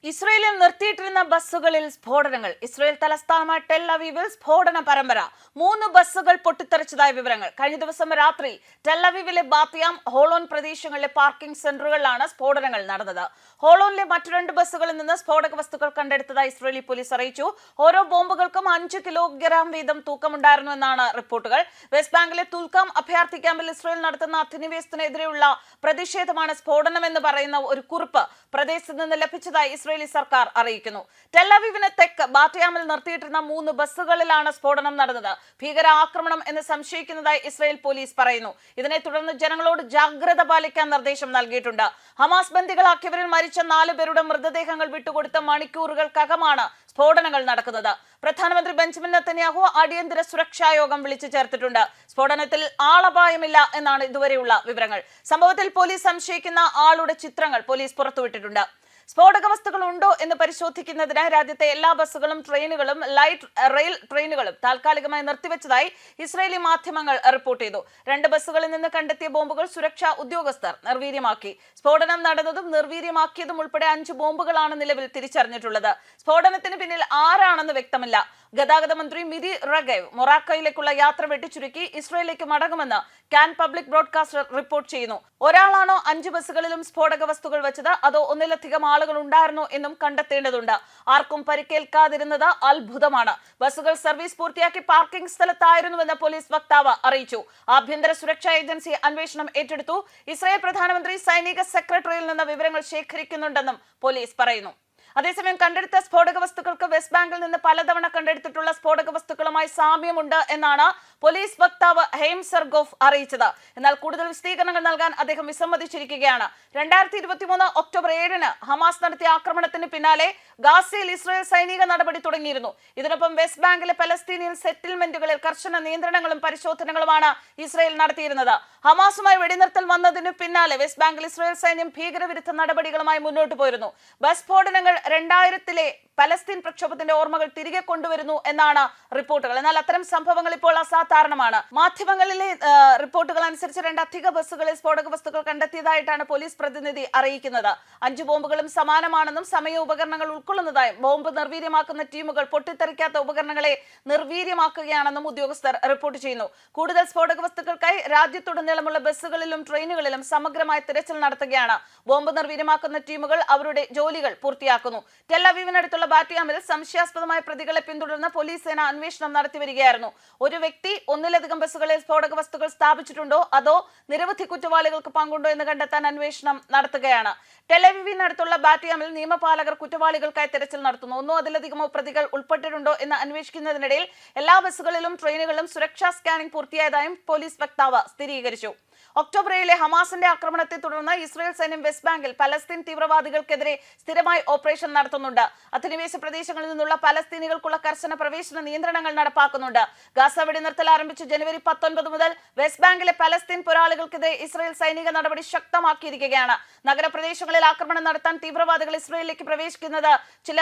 ഇസ്രയേലിൽ നിർത്തിയിട്ടിരുന്ന ബസ്സുകളിൽ സ്ഫോടനങ്ങൾ. ഇസ്രയേൽ തലസ്ഥാനമായ ടെൽ അവീവിൽ സ്ഫോടന പരമ്പര. 3 ബസ്സുകൾ പൊട്ടിത്തെറിച്ചതായ വിവരങ്ങൾ. കഴിഞ്ഞ ദിവസം രാത്രി ടെൽ അവീവിലെ ബാത്തിയാം, ഹോളോൺ പ്രദേശങ്ങളിലെ പാർക്കിംഗ് സെന്ററുകളിലാണ് സ്ഫോടനങ്ങൾ നടന്നത്. ഹോളോണിലെ മറ്റു 2 ബസ്സുകളിൽ നിന്ന് സ്ഫോടക വസ്തുക്കൾ കണ്ടെടുത്തതായി ഇസ്രയേലി പോലീസ് അറിയിച്ചു. ഓരോ ബോംബുകൾക്കും 5 കിലോഗ്രാം വീതം തൂക്കമുണ്ടായിരുന്നു എന്നാണ് റിപ്പോർട്ടുകൾ. വെസ്റ്റ് ബാങ്കിലെ തുൽക്കാം അഭയാർത്ഥി ക്യാമ്പിൽ ഇസ്രയേൽ നടത്തുന്ന അധിനിവേശത്തിനെതിരെയുള്ള പ്രതിഷേധമാണ് സ്ഫോടനമെന്ന് പറയുന്ന ഒരു കുറിപ്പ് പ്രദേശത്ത് നിന്ന് ലഭിച്ചതായി ഇസ്രയേലി സർക്കാർ അറിയിക്കുന്നു. ടെൽ അവീവിന് തെക്ക് ബാത്തിയാമിൽ നിർത്തിയിട്ടിരുന്ന 3 ബസ്സുകളിലാണ് സ്ഫോടനം നടന്നത്. ഭീകരാക്രമണം എന്ന് സംശയിക്കുന്നതായി ഇസ്രയേൽ പോലീസ് പറയുന്നു. ഇതിനെ തുടർന്ന് ജനങ്ങളോട് ജാഗ്രത പാലിക്കാൻ നിർദ്ദേശം നൽകിയിട്ടുണ്ട്. ഹമാസ് ബന്ദികളാക്കിയവരിൽ മരിച്ച 4 പേരുടെ മൃതദേഹങ്ങൾ വിട്ടുകൊടുത്ത മണിക്കൂറുകൾക്കകമാണ് സ്ഫോടനങ്ങൾ നടക്കുന്നത്. പ്രധാനമന്ത്രി ബെഞ്ചമിൻ നെതന്യാഹു അടിയന്തര സുരക്ഷാ യോഗം വിളിച്ചു ചേർത്തിട്ടുണ്ട്. സ്ഫോടനത്തിൽ ആളപായമില്ല എന്നാണ് ഇതുവരെയുള്ള വിവരങ്ങൾ. സംഭവത്തിൽ പോലീസ് സംശയിക്കുന്ന ആളുടെ ചിത്രങ്ങൾ പോലീസ് പുറത്തുവിട്ടിട്ടുണ്ട്. സ്ഫോടക വസ്തുക്കൾ ഉണ്ടോ എന്ന് പരിശോധിക്കുന്നതിനായി രാജ്യത്തെ എല്ലാ ബസ്സുകളും ട്രെയിനുകളും ലൈറ്റ് റെയിൽ ട്രെയിനുകളും താൽക്കാലികമായി നിർത്തിവെച്ചതായി ഇസ്രയേലി മാധ്യമങ്ങൾ റിപ്പോർട്ട് ചെയ്തു. 2 ബസ്സുകളിൽ നിന്ന് കണ്ടെത്തിയ ബോംബുകൾ സുരക്ഷാ ഉദ്യോഗസ്ഥർ നിർവീര്യമാക്കി. സ്ഫോടനം നടന്നതും നിർവീര്യമാക്കിയതും ഉൾപ്പെടെ 5 ബോംബുകളാണ് നിലവിൽ തിരിച്ചറിഞ്ഞിട്ടുള്ളത്. സ്ഫോടനത്തിന് പിന്നിൽ ആരാണെന്ന് വ്യക്തമല്ല. ഗതാഗത മന്ത്രി മിരി റഗേവ് മൊറാക്കോയിലേക്കുള്ള യാത്ര വെട്ടിച്ചുരുക്കി ഇസ്രയേലിലേക്ക് മടങ്ങുമെന്ന് കാൻ പബ്ലിക് ബ്രോഡ്കാസ്റ്റർ റിപ്പോർട്ട് ചെയ്യുന്നു. ഒരാളാണോ 5 ബസ്സുകളിലും സ്ഫോടക വസ്തുക്കൾ വെച്ചത്, അതോ ഒന്നിലധികം ആളുകൾ ഉണ്ടായിരുന്നോ എന്നും കണ്ടെത്തേണ്ടതുണ്ട്. ആർക്കും പരിക്കേൽക്കാതിരുന്നത് അത്ഭുതമാണ്. ബസ്സുകൾ സർവീസ് പൂർത്തിയാക്കി പാർക്കിംഗ് സ്ഥലത്തായിരുന്നുവെന്ന് പോലീസ് വക്താവ് അറിയിച്ചു. ആഭ്യന്തര സുരക്ഷാ ഏജൻസി അന്വേഷണം ഏറ്റെടുത്തു. ഇസ്രായേൽ പ്രധാനമന്ത്രി സൈനിക സെക്രട്ടറിയിൽ നിന്ന് വിവരങ്ങൾ ശേഖരിക്കുന്നുണ്ടെന്നും പോലീസ് പറയുന്നു. അതേസമയം കണ്ടെടുത്ത സ്ഫോടക വസ്തുക്കൾക്ക് വെസ്റ്റ് ബാങ്കിൽ നിന്ന് പലതവണ കണ്ടെടുത്തിട്ടുള്ള സ്ഫോടക വസ്തുക്കളുമായി സാമ്യമുണ്ട് എന്നാണ് പോലീസ് വക്താവ് ഹെയിം സർഗോഫ് അറിയിച്ചത്. എന്നാൽ കൂടുതൽ വിശദീകരണങ്ങൾ നൽകാൻ അദ്ദേഹം വിസമ്മതിച്ചിരിക്കുകയാണ്. 2023 ഒക്ടോബർ 7-ന് ഹമാസ് നടത്തിയ ആക്രമണത്തിന് പിന്നാലെ ഗാസയിൽ ഇസ്രായേൽ സൈനിക നടപടി തുടങ്ങിയിരുന്നു. ഇതിനൊപ്പം വെസ്റ്റ് ബാങ്കിലെ പലസ്തീനിയൻ സെറ്റിൽമെന്റുകളിൽ കർശന നിയന്ത്രണങ്ങളും പരിശോധനകളുമാണ് ഇസ്രായേൽ നടത്തിയിരുന്നത്. ഹമാസുമായി വെടിനിർത്തൽ വന്നതിന് പിന്നാലെ വെസ്റ്റ് ബാങ്കിൽ ഇസ്രായേൽ സൈന്യം ഭീകരവിരുദ്ധ നടപടികളുമായി മുന്നോട്ട് പോയിരുന്നു. ബസ് സ്ഫോടനങ്ങൾ 2000-ലെ പലസ്തീൻ പ്രക്ഷോഭത്തിന്റെ ഓർമ്മകൾ തിരികെ കൊണ്ടുവരുന്നു എന്നാണ് റിപ്പോർട്ടുകൾ. എന്നാൽ അത്തരം സംഭവങ്ങൾ ഇപ്പോൾ അസാധാരണമാണ്. മാധ്യമങ്ങളിലെ റിപ്പോർട്ടുകൾ അനുസരിച്ച് 2 അധിക ബസ്സുകളിൽ സ്ഫോടക വസ്തുക്കൾ കണ്ടെത്തിയതായിട്ടാണ് പോലീസ് പ്രതിനിധി അറിയിക്കുന്നത്. 5 ബോംബുകളും സമാനമാണെന്നും സമയ ഉപകരണങ്ങൾ ഉൾക്കൊള്ളുന്നതായും ബോംബ് നിർവീര്യമാക്കുന്ന ടീമുകൾ പൊട്ടിത്തെറിക്കാത്ത ഉപകരണങ്ങളെ നിർവീര്യമാക്കുകയാണെന്നും ഉദ്യോഗസ്ഥർ റിപ്പോർട്ട് ചെയ്യുന്നു. കൂടുതൽ സ്ഫോടക വസ്തുക്കൾക്കായി രാജ്യത്തുടനീളമുള്ള ബസ്സുകളിലും ട്രെയിനുകളിലും സമഗ്രമായ തിരച്ചിൽ നടത്തുകയാണ്. ബോംബ് നിർവീര്യമാക്കുന്ന ടീമുകൾ അവരുടെ ജോലികൾ പൂർത്തിയാക്കുന്നു. ടെൽ അവീവിനടുത്തുള്ള ബാത്തിയാമിൽ സംശയാസ്പദമായ പ്രതികളെ പിന്തുടർന്ന് പോലീസ് സേന അന്വേഷണം നടത്തിവരികയായിരുന്നു. ഒരു വ്യക്തി ഒന്നിലധികം ബസ്സുകളിൽ സ്ഫോടക വസ്തുക്കൾ സ്ഥാപിച്ചിട്ടുണ്ടോ അതോ നിരവധി കുറ്റവാളികൾക്ക് പങ്കുണ്ടോ എന്ന് കണ്ടെത്താൻ അന്വേഷണം നടത്തുകയാണ്. ടെൽ അവീവിനടുത്തുള്ള ബാത്തിയാമിൽ നിയമപാലകർ കുറ്റവാളികൾക്കായി തിരച്ചിൽ നടത്തുന്നു. 1 അതിലധികമോ പ്രതികൾ ഉൾപ്പെട്ടിട്ടുണ്ടോ എന്ന് അന്വേഷിക്കുന്നതിനിടയിൽ എല്ലാ ബസ്സുകളിലും ട്രെയിനുകളിലും സുരക്ഷാ സ്കാനിംഗ് പൂർത്തിയായതായും പോലീസ് വക്താവ് സ്ഥിരീകരിച്ചു. ഒക്ടോബർ 7-ലെ ഹമാസിന്റെ ആക്രമണത്തെ തുടർന്ന് ഇസ്രായേൽ സൈന്യം വെസ്റ്റ് ബാങ്കിൽ പലസ്തീൻ തീവ്രവാദികൾക്കെതിരെ സ്ഥിരമായി ഓപ്പറേഷൻ നടത്തുന്നുണ്ട്. അധിനിവേശ പ്രദേശങ്ങളിൽ നിന്നുള്ള പലസ്തീനികൾക്കുള്ള കർശന പ്രവേശന നിയന്ത്രണങ്ങൾ നടപ്പാക്കുന്നുണ്ട്. ഗാസ വെടിനിർത്തൽ ആരംഭിച്ച ജനുവരി 19 മുതൽ വെസ്റ്റ് ബാങ്കിലെ പലസ്തീൻ പോരാളികൾക്കെതിരെ ഇസ്രായേൽ സൈനിക നടപടി ശക്തമാക്കിയിരിക്കുകയാണ്. നഗരപ്രദേശങ്ങളിൽ ആക്രമണം നടത്താൻ തീവ്രവാദികൾ ഇസ്രായേലിലേക്ക് പ്രവേശിക്കുന്നത് ചില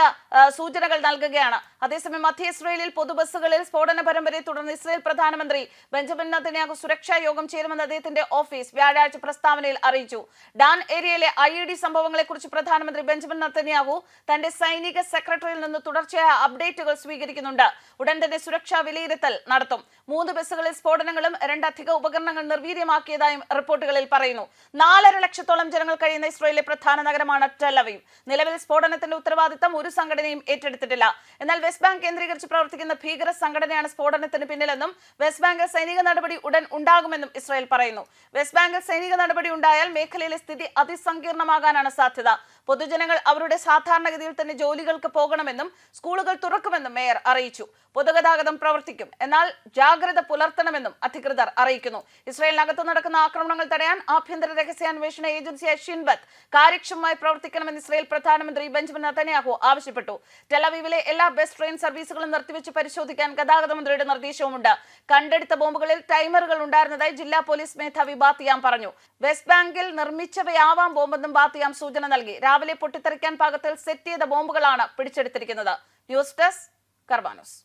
സൂചനകൾ നൽകുകയാണ്. അതേസമയം മധ്യ ഇസ്രായേലിൽ പൊതുബസ്സുകളിൽ സ്ഫോടന പരമ്പരയെ തുടർന്ന് ഇസ്രായേൽ പ്രധാനമന്ത്രി ബെഞ്ചമിൻ നെതന്യാഹു സുരക്ഷാ യോഗം ചേരുമെന്ന് അദ്ദേഹത്തിന്റെ ഓഫീസ് വ്യാഴാഴ്ച പ്രസ്താവനയിൽ അറിയിച്ചു. ഡാൻ ഏരിയയിലെ IED സംഭവങ്ങളെക്കുറിച്ച് പ്രധാനമന്ത്രി ബെഞ്ചമിൻ നെതന്യാഹു തന്റെ സൈനിക സെക്രട്ടറിയിൽ നിന്ന് തുടർച്ചയായ അപ്ഡേറ്റുകൾ സ്വീകരിക്കുന്നുണ്ട്. ഉടൻ തന്നെ സുരക്ഷാ വിലയിരുത്തൽ നടത്തും. 3 ബസ്സുകളിൽ സ്ഫോടനങ്ങളും 2 അധിക ഉപകരണങ്ങൾ നിർവീര്യമാക്കിയതായും റിപ്പോർട്ടുകളിൽ പറയുന്നു. 4.5 ലക്ഷത്തോളം ജനങ്ങൾ കഴിയുന്ന ഇസ്രായേലിലെ പ്രധാന നഗരമാണ് ടെൽ അവീവ്. നിലവിൽ സ്ഫോടനത്തിന്റെ ഉത്തരവാദിത്തം ഒരു സംഘടനയും ഏറ്റെടുത്തിട്ടില്ല. എന്നാൽ വെസ്റ്റ് ബാങ്ക് കേന്ദ്രീകരിച്ച് പ്രവർത്തിക്കുന്ന ഭീകര സംഘടനയാണ് സ്ഫോടനത്തിന് പിന്നിലെന്നും വെസ്റ്റ് ബാങ്കിൽ സൈനിക നടപടി ഉടൻ ഉണ്ടാകുമെന്നും ഇസ്രായേൽ പറയുന്നു. വെസ്റ്റ് ബാങ്കിൽ സൈനിക നടപടി ഉണ്ടായാൽ മേഖലയിലെ സ്ഥിതി അതിസങ്കീർണമാകാനാണ് സാധ്യത. പൊതുജനങ്ങൾ അവരുടെ സാധാരണഗതിയിൽ തന്നെ ജോലികൾക്ക് പോകണമെന്നും സ്കൂളുകൾ തുറക്കുമെന്നും മേയർ അറിയിച്ചു. പൊതുഗതാഗതം പ്രവർത്തിക്കും, എന്നാൽ ജാഗ്രത പുലർത്തണമെന്നും അധികൃതർ അറിയിക്കുന്നു. ഇസ്രായേലിനകത്ത് നടക്കുന്ന ആക്രമണങ്ങൾ തടയാൻ ആഭ്യന്തര രഹസ്യാന്വേഷണ ഏജൻസിയായ ഷിൻബത്ത് കാര്യക്ഷമമായി പ്രവർത്തിക്കണമെന്ന് ഇസ്രായേൽ പ്രധാനമന്ത്രി ബെഞ്ചമിൻ നെതന്യാഹു ആവശ്യപ്പെട്ടു. ടെൽ അവീവിലെ എല്ലാ ബസ് ട്രെയിൻ സർവീസുകളും നിർത്തിവെച്ച് പരിശോധിക്കാൻ ഗതാഗത മന്ത്രിയുടെ നിർദ്ദേശവുമുണ്ട്. കണ്ടെടുത്ത ബോംബുകളിൽ ടൈമറുകൾ ഉണ്ടായിരുന്നതായി ജില്ലാ പോലീസ് മേധാവി ബാത്തിയാം പറഞ്ഞു. വെസ്റ്റ് ബാങ്കിൽ നിർമ്മിച്ചവയാവാം ബോംബെന്നും ബാത്തിയാം സൂചന നൽകി. രാവിലെ പൊട്ടിത്തെറിക്കാൻ പാകത്തിൽ സെറ്റ് ചെയ്ത ബോംബുകളാണ് പിടിച്ചെടുത്തിരിക്കുന്നത്. News desk കർമാനോസ്.